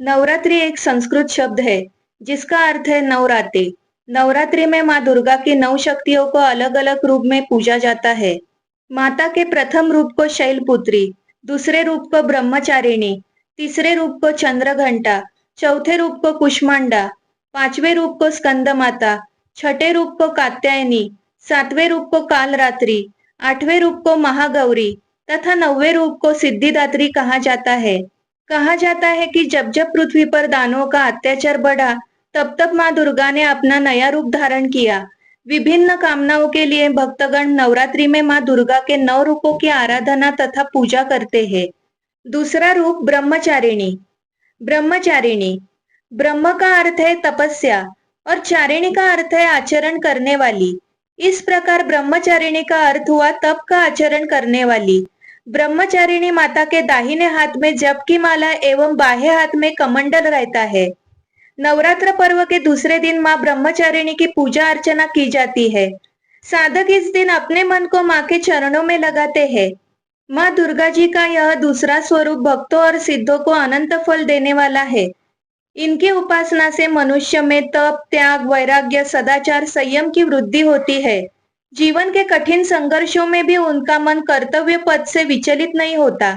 नवरात्रि एक संस्कृत शब्द है जिसका अर्थ है नवरात्रि। नवरात्रि में माँ दुर्गा की नौ शक्तियों को अलग अलग रूप में पूजा जाता है। माता के प्रथम रूप को शैलपुत्री, दूसरे रूप को ब्रह्मचारिणी, तीसरे रूप को चंद्रघंटा, चौथे रूप को कुष्मांडा, पांचवें रूप को स्कंद माता, छठे रूप को कात्यायनी, सातवें रूप को कालरात्रि, आठवें रूप को महागौरी तथा नौवें रूप को सिद्धिदात्री कहा जाता है। कहा जाता है कि जब जब पृथ्वी पर दानवों का अत्याचार बढ़ा, तब तब माँ दुर्गा ने अपना नया रूप धारण किया। विभिन्न कामनाओं के लिए भक्तगण नवरात्रि में माँ दुर्गा के 9 रूपों की आराधना तथा पूजा करते हैं। दूसरा रूप ब्रह्मचारिणी। ब्रह्मचारिणी ब्रह्म का अर्थ है तपस्या और चारिणी का अर्थ है आचरण करने वाली। इस प्रकार ब्रह्मचारिणी का अर्थ हुआ तप का आचरण करने वाली। ब्रह्मचारिणी माता के दाहिने हाथ में जप की माला एवं बाह्य हाथ में कमंडल रहता है। नवरात्र पर्व के दूसरे दिन माँ ब्रह्मचारिणी की पूजा अर्चना की जाती है। साधक इस दिन अपने मन को माँ के चरणों में लगाते हैं। माँ दुर्गा जी का यह दूसरा स्वरूप भक्तों और सिद्धों को अनंत फल देने वाला है। इनकी उपासना से मनुष्य में तप, त्याग, वैराग्य, सदाचार, संयम की वृद्धि होती है। जीवन के कठिन संघर्षों में भी उनका मन कर्तव्य पथ से विचलित नहीं होता।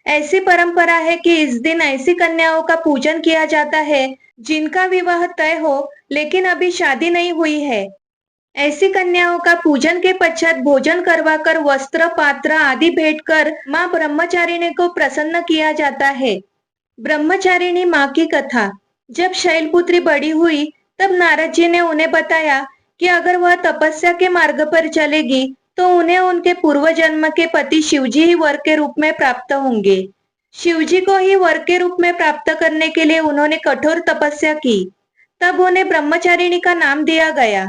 ऐसी परंपरा है कि इस दिन ऐसी कन्याओं का पूजन किया जाता है जिनका विवाह तय हो लेकिन अभी शादी नहीं हुई है। ऐसी कन्याओं का पूजन के पश्चात भोजन करवाकर वस्त्र, पात्र आदि भेंट कर माँ ब्रह्मचारिणी को प्रसन्न किया जाता है। ब्रह्मचारिणी माँ की कथा। जब शैलपुत्री बड़ी हुई तब नारद जी ने उन्हें बताया कि अगर वह तपस्या के मार्ग पर चलेगी तो उन्हें उनके पूर्व जन्म के पति शिवजी ही वर के रूप में प्राप्त होंगे। शिवजी को ही वर के रूप में प्राप्त करने के लिए उन्होंने कठोर तपस्या की। तब उन्हें ब्रह्मचारिणी का नाम दिया गया।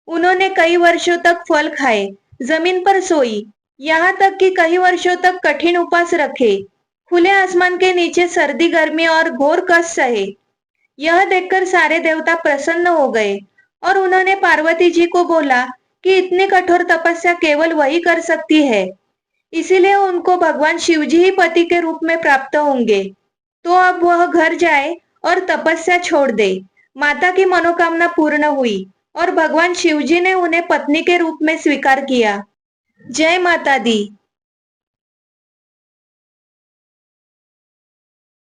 उन्होंने कई वर्षों तक फल खाए, जमीन पर सोई, यहाँ तक कि कई वर्षों तक कठिन उपवास रखे, खुले आसमान के नीचे सर्दी, गर्मी और घोर कष्ट सहे। यह देखकर सारे देवता प्रसन्न हो गए और उन्होंने पार्वती जी को बोला कि इतनी कठोर तपस्या केवल वही कर सकती है, इसीलिए उनको भगवान शिव जी ही पति के रूप में प्राप्त होंगे। तो अब वह घर जाए और तपस्या छोड़ दे। माता की मनोकामना पूर्ण हुई और भगवान शिव जी ने उन्हें पत्नी के रूप में स्वीकार किया। जय माता दी।